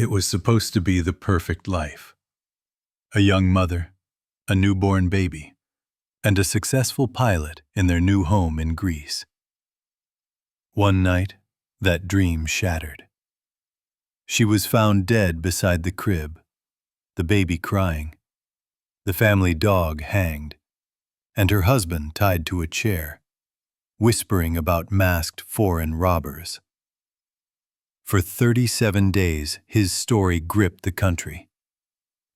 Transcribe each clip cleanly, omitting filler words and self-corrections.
It was supposed to be the perfect life. A young mother, a newborn baby, and a successful pilot in their new home in Greece. One night, that dream shattered. She was found dead beside the crib, the baby crying, the family dog hanged, and her husband tied to a chair, whispering about masked foreign robbers. For 37 days, his story gripped the country.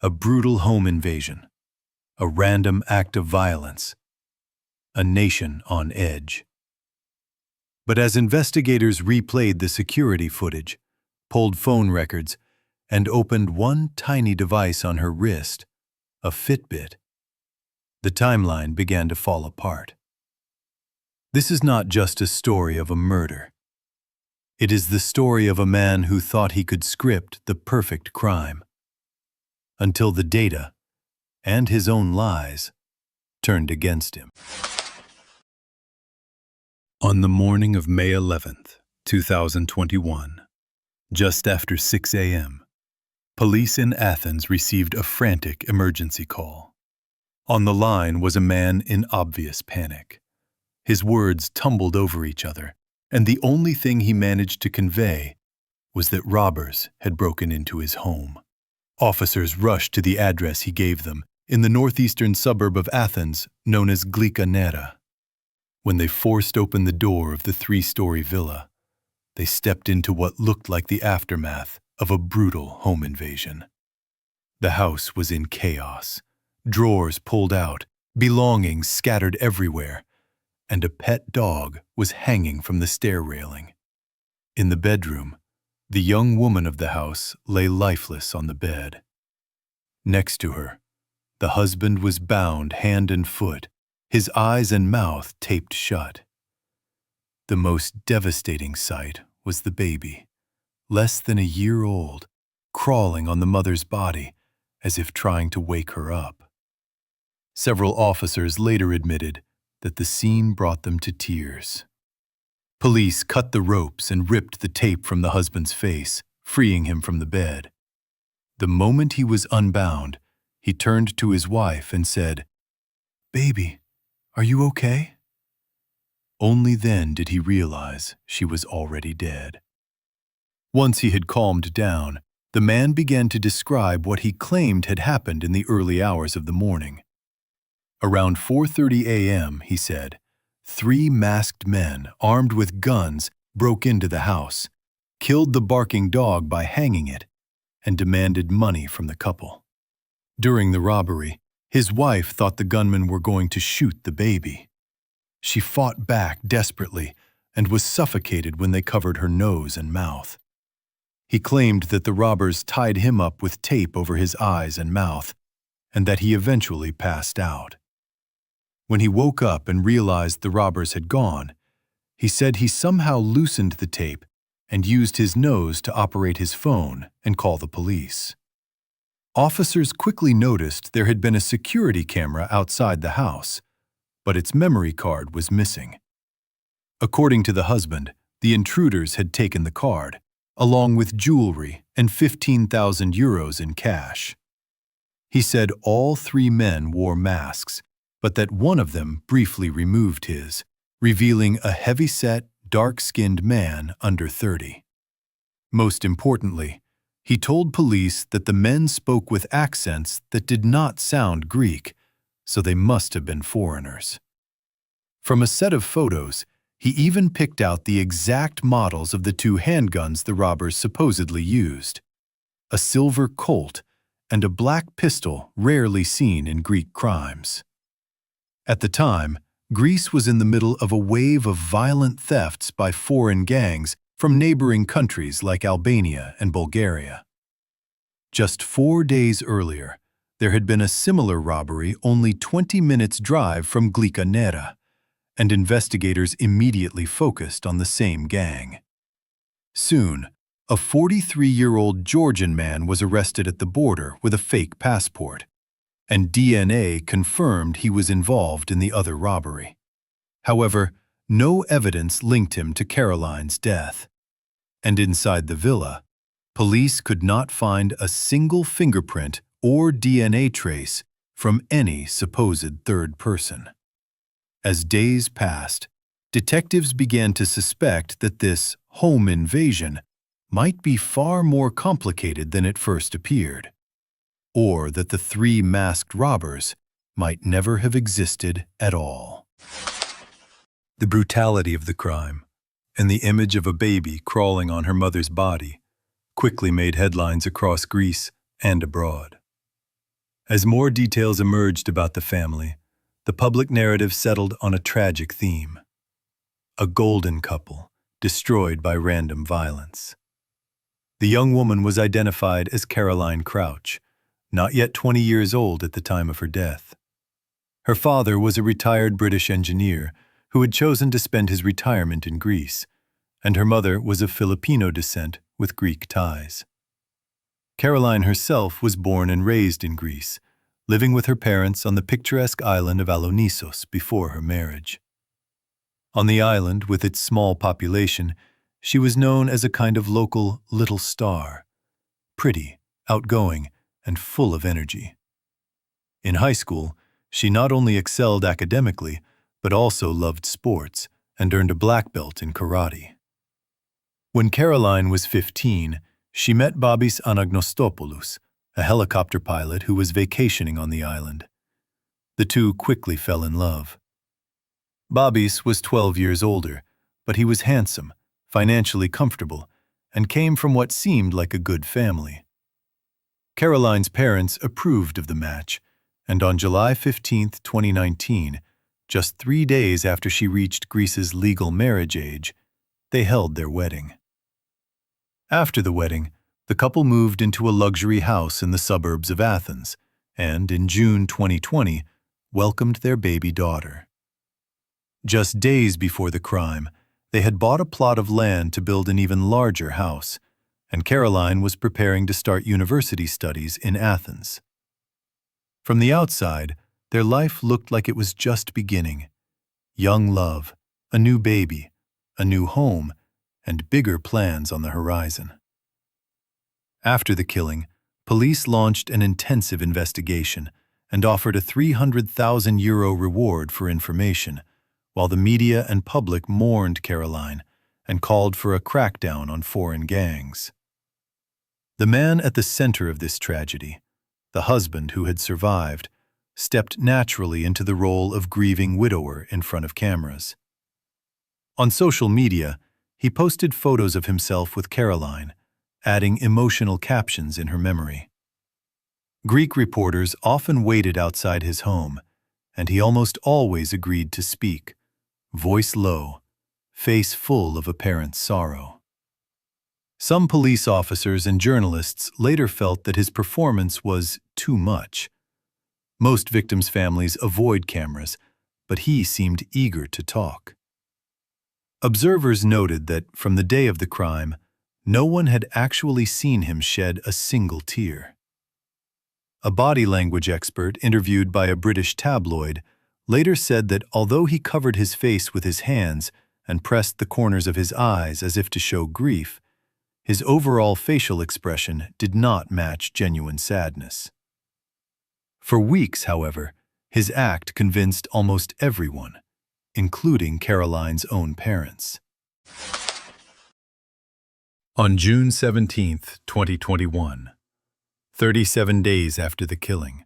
A brutal home invasion, a random act of violence, a nation on edge. But as investigators replayed the security footage, pulled phone records, and opened one tiny device on her wrist, a Fitbit, the timeline began to fall apart. This is not just a story of a murder. It is the story of a man who thought he could script the perfect crime, until the data, and his own lies, turned against him. On the morning of May 11th, 2021, just after 6 a.m., police in Athens received a frantic emergency call. On the line was a man in obvious panic. His words tumbled over each other, and the only thing he managed to convey was that robbers had broken into his home. Officers rushed to the address he gave them in the northeastern suburb of Athens known as Nera. When they forced open the door of the 3-story villa, they stepped into what looked like the aftermath of a brutal home invasion. The house was in chaos, drawers pulled out, belongings scattered everywhere, and a pet dog was hanging from the stair railing. In the bedroom, the young woman of the house lay lifeless on the bed. Next to her, the husband was bound hand and foot, his eyes and mouth taped shut. The most devastating sight was the baby, less than a year old, crawling on the mother's body as if trying to wake her up. Several officers later admitted that the scene brought them to tears. Police cut the ropes and ripped the tape from the husband's face, freeing him from the bed. The moment he was unbound, he turned to his wife and said, "Baby, are you okay?" Only then did he realize she was already dead. Once he had calmed down, the man began to describe what he claimed had happened in the early hours of the morning. Around 4:30 a.m., he said, 3 masked men, armed with guns, broke into the house, killed the barking dog by hanging it, and demanded money from the couple. During the robbery, his wife thought the gunmen were going to shoot the baby. She fought back desperately and was suffocated when they covered her nose and mouth. He claimed that the robbers tied him up with tape over his eyes and mouth, and that he eventually passed out. When he woke up and realized the robbers had gone, he said he somehow loosened the tape and used his nose to operate his phone and call the police. Officers quickly noticed there had been a security camera outside the house, but its memory card was missing. According to the husband, the intruders had taken the card, along with jewelry and 15,000 euros in cash. He said all 3 men wore masks, but that one of them briefly removed his, revealing a heavy-set, dark-skinned man under 30. Most importantly, he told police that the men spoke with accents that did not sound Greek, so they must have been foreigners. From a set of photos, he even picked out the exact models of the 2 handguns the robbers supposedly used: a silver Colt and a black pistol rarely seen in Greek crimes. At the time, Greece was in the middle of a wave of violent thefts by foreign gangs from neighboring countries like Albania and Bulgaria. Just 4 days earlier, there had been a similar robbery only 20 minutes' drive from Nera, and investigators immediately focused on the same gang. Soon, a 43-year-old Georgian man was arrested at the border with a fake passport, and DNA confirmed he was involved in the other robbery. However, no evidence linked him to Caroline's death. And inside the villa, Police could not find a single fingerprint or DNA trace from any supposed third person. As days passed, detectives began to suspect that this home invasion might be far more complicated than it first appeared, or that the three masked robbers might never have existed at all. The brutality of the crime and the image of a baby crawling on her mother's body quickly made headlines across Greece and abroad. As more details emerged about the family, the public narrative settled on a tragic theme: a golden couple destroyed by random violence. The young woman was identified as Caroline Crouch, not yet 20 years old at the time of her death. Her father was a retired British engineer who had chosen to spend his retirement in Greece, and her mother was of Filipino descent with Greek ties. Caroline herself was born and raised in Greece, living with her parents on the picturesque island of Alonissos before her marriage. On the island, with its small population, she was known as a kind of local little star, pretty, outgoing, and full of energy. In high school, she not only excelled academically, but also loved sports and earned a black belt in karate. When Caroline was 15, she met Babis Anagnostopoulos, a helicopter pilot who was vacationing on the island. The two quickly fell in love. Babis was 12 years older, but he was handsome, financially comfortable, and came from what seemed like a good family. Caroline's parents approved of the match, and on July 15, 2019, just 3 days after she reached Greece's legal marriage age, they held their wedding. After the wedding, the couple moved into a luxury house in the suburbs of Athens, and in June 2020, welcomed their baby daughter. Just days before the crime, they had bought a plot of land to build an even larger house, and Caroline was preparing to start university studies in Athens. From the outside, their life looked like it was just beginning. Young love, a new baby, a new home, and bigger plans on the horizon. After the killing, police launched an intensive investigation and offered a €300,000 reward for information, while the media and public mourned Caroline and called for a crackdown on foreign gangs. The man at the center of this tragedy, the husband who had survived, stepped naturally into the role of grieving widower in front of cameras. On social media, he posted photos of himself with Caroline, adding emotional captions in her memory. Greek reporters often waited outside his home, and he almost always agreed to speak, voice low, face full of apparent sorrow. Some police officers and journalists later felt that his performance was too much. Most victims' families avoid cameras, but he seemed eager to talk. Observers noted that from the day of the crime, no one had actually seen him shed a single tear. A body language expert interviewed by a British tabloid later said that although he covered his face with his hands and pressed the corners of his eyes as if to show grief, his overall facial expression did not match genuine sadness. For weeks, however, his act convinced almost everyone, including Caroline's own parents. On June 17, 2021, 37 days after the killing,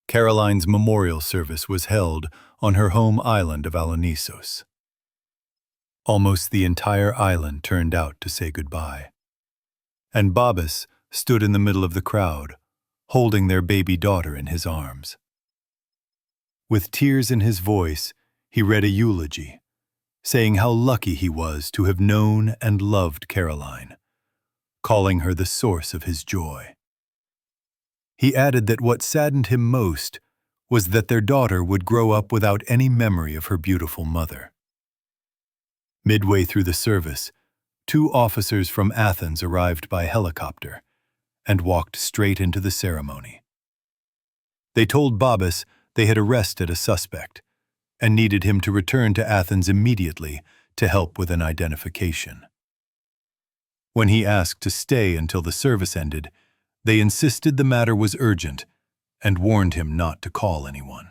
Caroline's memorial service was held on her home island of Alonissos. Almost the entire island turned out to say goodbye, and Babis stood in the middle of the crowd, holding their baby daughter in his arms. With tears in his voice, he read a eulogy, saying how lucky he was to have known and loved Caroline, calling her the source of his joy. He added that what saddened him most was that their daughter would grow up without any memory of her beautiful mother. Midway through the service, 2 officers from Athens arrived by helicopter and walked straight into the ceremony. They told Babis they had arrested a suspect and needed him to return to Athens immediately to help with an identification. When he asked to stay until the service ended, they insisted the matter was urgent and warned him not to call anyone.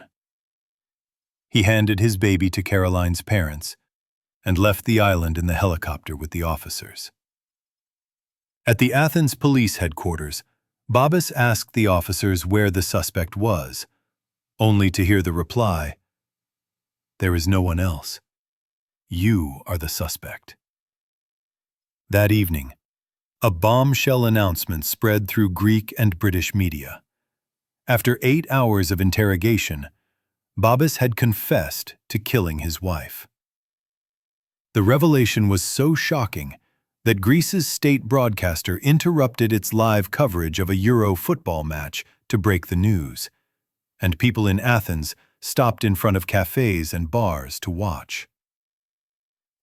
He handed his baby to Caroline's parents and left the island in the helicopter with the officers. At the Athens police headquarters, Babis asked the officers where the suspect was, only to hear the reply, "There is no one else. You are the suspect." That evening, a bombshell announcement spread through Greek and British media. After 8 hours of interrogation, Babis had confessed to killing his wife. The revelation was so shocking that Greece's state broadcaster interrupted its live coverage of a Euro football match to break the news, and people in Athens stopped in front of cafes and bars to watch.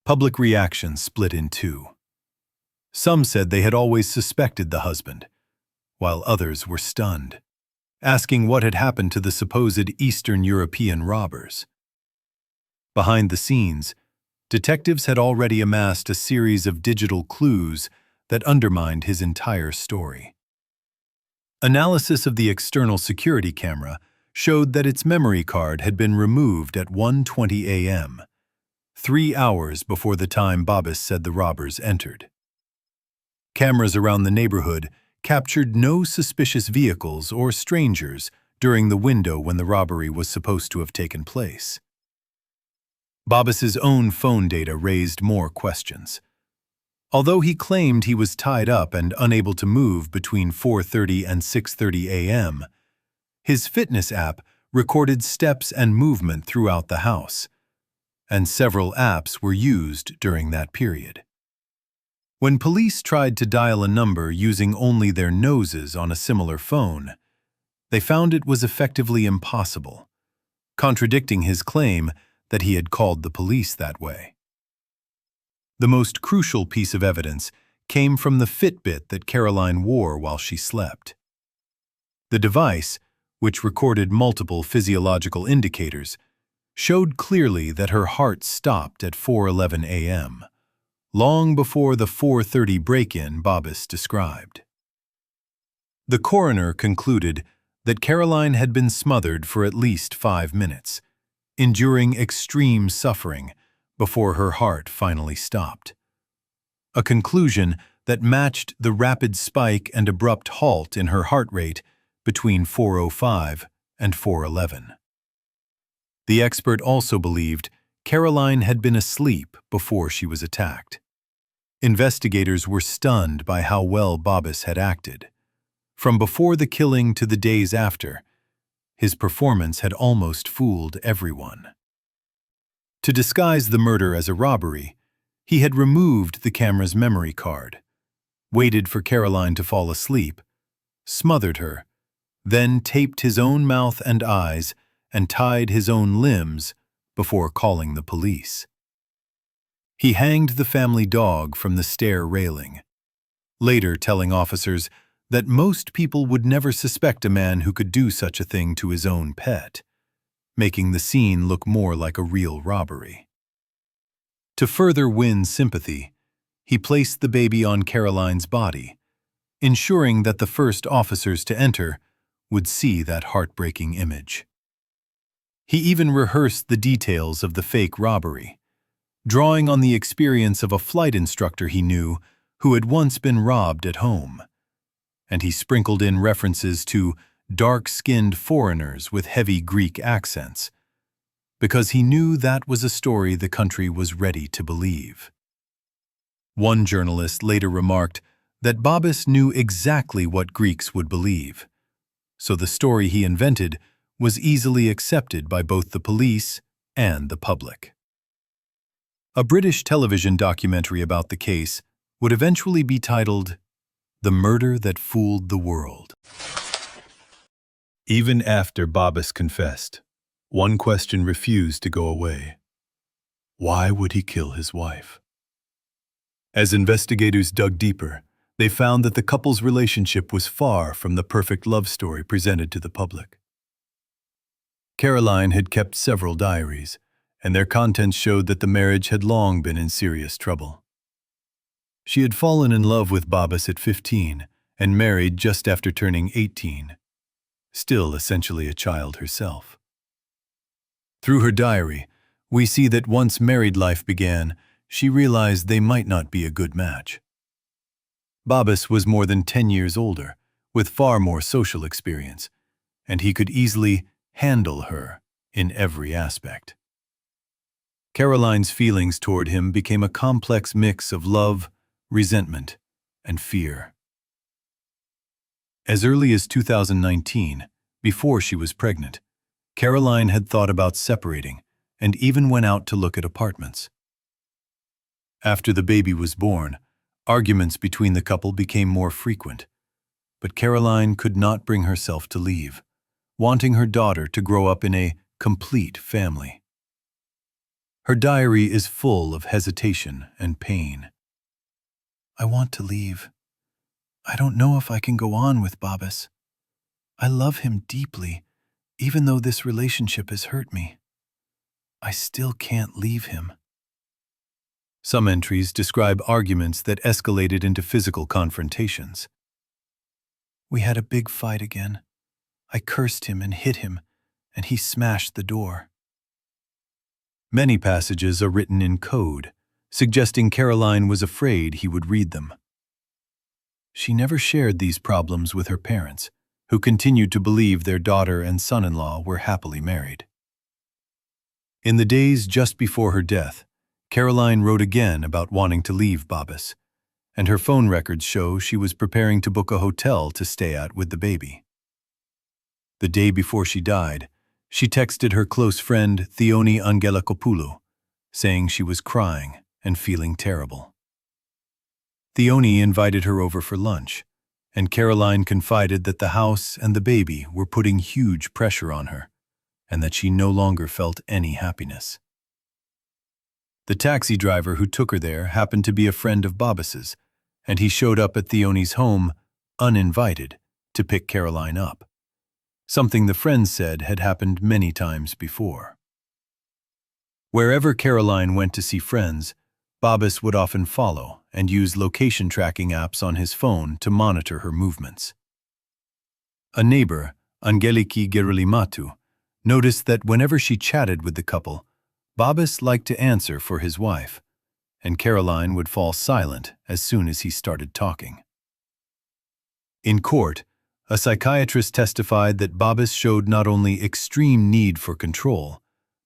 Public reaction split in two. Some said they had always suspected the husband, while others were stunned, asking what had happened to the supposed Eastern European robbers. Behind the scenes, detectives had already amassed a series of digital clues that undermined his entire story. Analysis of the external security camera showed that its memory card had been removed at 1:20 a.m., 3 hours before the time Babis said the robbers entered. Cameras around the neighborhood captured no suspicious vehicles or strangers during the window when the robbery was supposed to have taken place. Babis's own phone data raised more questions. Although he claimed he was tied up and unable to move between 4:30 and 6:30 a.m., his fitness app recorded steps and movement throughout the house, and several apps were used during that period. When police tried to dial a number using only their noses on a similar phone, they found it was effectively impossible, contradicting his claim that he had called the police that way. The most crucial piece of evidence came from the Fitbit that Caroline wore while she slept. The device, which recorded multiple physiological indicators, showed clearly that her heart stopped at 4:11 a.m., long before the 4:30 break-in Babis described. The coroner concluded that Caroline had been smothered for at least 5 minutes, enduring extreme suffering before her heart finally stopped. A conclusion that matched the rapid spike and abrupt halt in her heart rate between 4:05 and 4:11. The expert also believed Caroline had been asleep before she was attacked. Investigators were stunned by how well Babis had acted. From before the killing to the days after, his performance had almost fooled everyone. To disguise the murder as a robbery, he had removed the camera's memory card, waited for Caroline to fall asleep, smothered her, then taped his own mouth and eyes and tied his own limbs before calling the police. He hanged the family dog from the stair railing, later telling officers that most people would never suspect a man who could do such a thing to his own pet, making the scene look more like a real robbery. To further win sympathy, he placed the baby on Caroline's body, ensuring that the first officers to enter would see that heartbreaking image. He even rehearsed the details of the fake robbery, drawing on the experience of a flight instructor he knew who had once been robbed at home, and he sprinkled in references to dark-skinned foreigners with heavy Greek accents, because he knew that was a story the country was ready to believe. One journalist later remarked that Babis knew exactly what Greeks would believe, so the story he invented was easily accepted by both the police and the public. A British television documentary about the case would eventually be titled "The Murder That Fooled the World." Even after Babis confessed, one question refused to go away. Why would he kill his wife? As investigators dug deeper, they found that the couple's relationship was far from the perfect love story presented to the public. Caroline had kept several diaries, and their contents showed that the marriage had long been in serious trouble. She had fallen in love with Babis at 15 and married just after turning 18, still essentially a child herself. Through her diary, we see that once married life began, she realized they might not be a good match. Babis was more than 10 years older, with far more social experience, and he could easily handle her in every aspect. Caroline's feelings toward him became a complex mix of love, resentment, and fear. As early as 2019, before she was pregnant, Caroline had thought about separating and even went out to look at apartments. After the baby was born, arguments between the couple became more frequent, but Caroline could not bring herself to leave, wanting her daughter to grow up in a complete family. Her diary is full of hesitation and pain. I want to leave. I don't know if I can go on with Babis. I love him deeply, even though this relationship has hurt me. I still can't leave him. Some entries describe arguments that escalated into physical confrontations. We had a big fight again. I cursed him and hit him, and he smashed the door. Many passages are written in code, suggesting Caroline was afraid he would read them. She never shared these problems with her parents, who continued to believe their daughter and son-in-law were happily married. In the days just before her death, Caroline wrote again about wanting to leave Babis, and her phone records show she was preparing to book a hotel to stay at with the baby. The day before she died, she texted her close friend Theoni Angelakopoulou, saying she was crying and feeling terrible. Theoni invited her over for lunch, and Caroline confided that the house and the baby were putting huge pressure on her, and that she no longer felt any happiness. The taxi driver who took her there happened to be a friend of Babis's, and he showed up at Theoni's home, uninvited, to pick Caroline up, something the friend said had happened many times before. Wherever Caroline went to see friends, Babis would often follow and use location tracking apps on his phone to monitor her movements. A neighbor, Angeliki Gerulimatu, noticed that whenever she chatted with the couple, Babis liked to answer for his wife, and Caroline would fall silent as soon as he started talking. In court, a psychiatrist testified that Babis showed not only extreme need for control,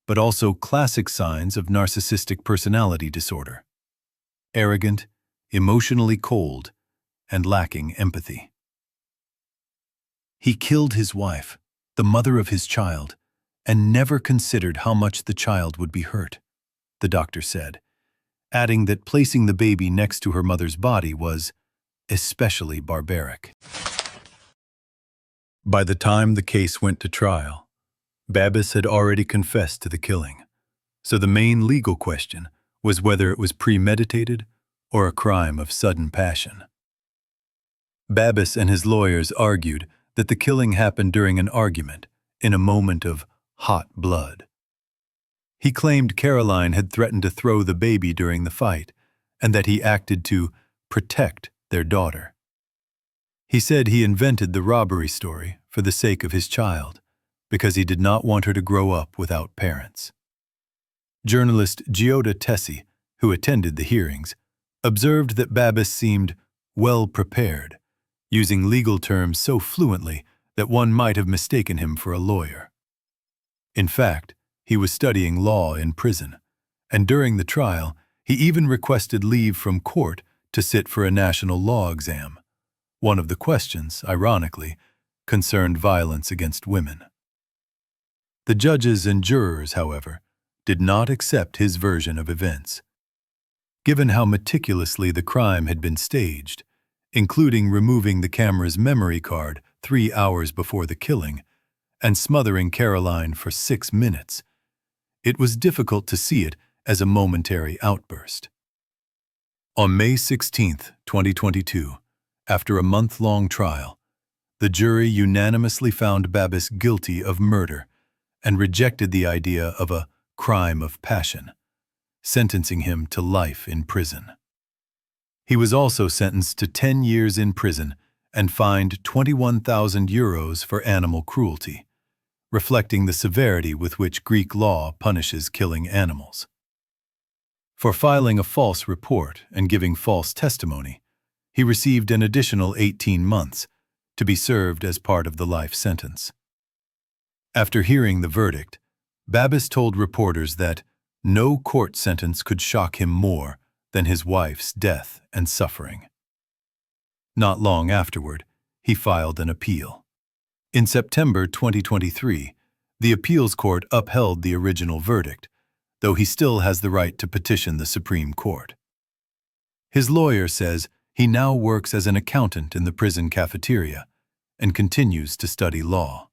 but also classic signs of narcissistic personality disorder: arrogant, emotionally cold, and lacking empathy. He killed his wife, the mother of his child, and never considered how much the child would be hurt, the doctor said, adding that placing the baby next to her mother's body was especially barbaric. By the time the case went to trial, Babis had already confessed to the killing, so the main legal question was whether it was premeditated or a crime of sudden passion. Babis and his lawyers argued that the killing happened during an argument, in a moment of hot blood. He claimed Caroline had threatened to throw the baby during the fight, and that he acted to protect their daughter. He said he invented the robbery story for the sake of his child, because he did not want her to grow up without parents. Journalist Giota Tessi, who attended the hearings, observed that Babis seemed well prepared, using legal terms so fluently that one might have mistaken him for a lawyer. In fact, he was studying law in prison, and during the trial, he even requested leave from court to sit for a national law exam. One of the questions, ironically, concerned violence against women. The judges and jurors, however, did not accept his version of events. Given how meticulously the crime had been staged, including removing the camera's memory card 3 hours before the killing and smothering Caroline for 6 minutes, it was difficult to see it as a momentary outburst. On May 16, 2022, after a month-long trial, the jury unanimously found Babis guilty of murder and rejected the idea of a crime of passion, sentencing him to life in prison. He was also sentenced to 10 years in prison and fined €21,000 for animal cruelty, reflecting the severity with which Greek law punishes killing animals. For filing a false report and giving false testimony, he received an additional 18 months to be served as part of the life sentence. After hearing the verdict, Babis told reporters that no court sentence could shock him more than his wife's death and suffering. Not long afterward, he filed an appeal. In September 2023, the appeals court upheld the original verdict, though he still has the right to petition the Supreme Court. His lawyer says he now works as an accountant in the prison cafeteria and continues to study law.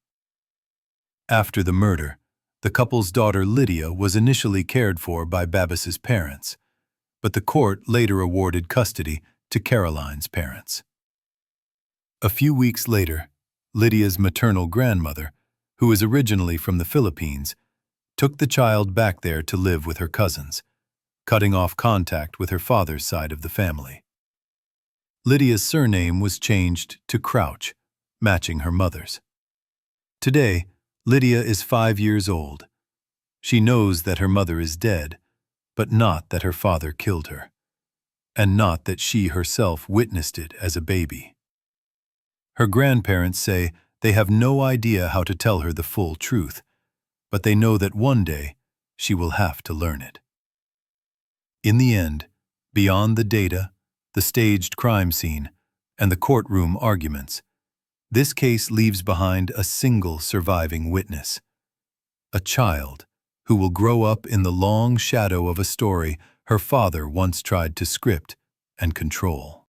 After the murder, the couple's daughter Lydia was initially cared for by Babis's parents, but the court later awarded custody to Caroline's parents. A few weeks later, Lydia's maternal grandmother, who is originally from the Philippines, took the child back there to live with her cousins, cutting off contact with her father's side of the family. Lydia's surname was changed to Crouch, matching her mother's. Today, Lydia is 5 years old. She knows that her mother is dead, but not that her father killed her, and not that she herself witnessed it as a baby. Her grandparents say they have no idea how to tell her the full truth, but they know that one day she will have to learn it. In the end, beyond the data, the staged crime scene, and the courtroom arguments, this case leaves behind a single surviving witness, a child who will grow up in the long shadow of a story her father once tried to script and control.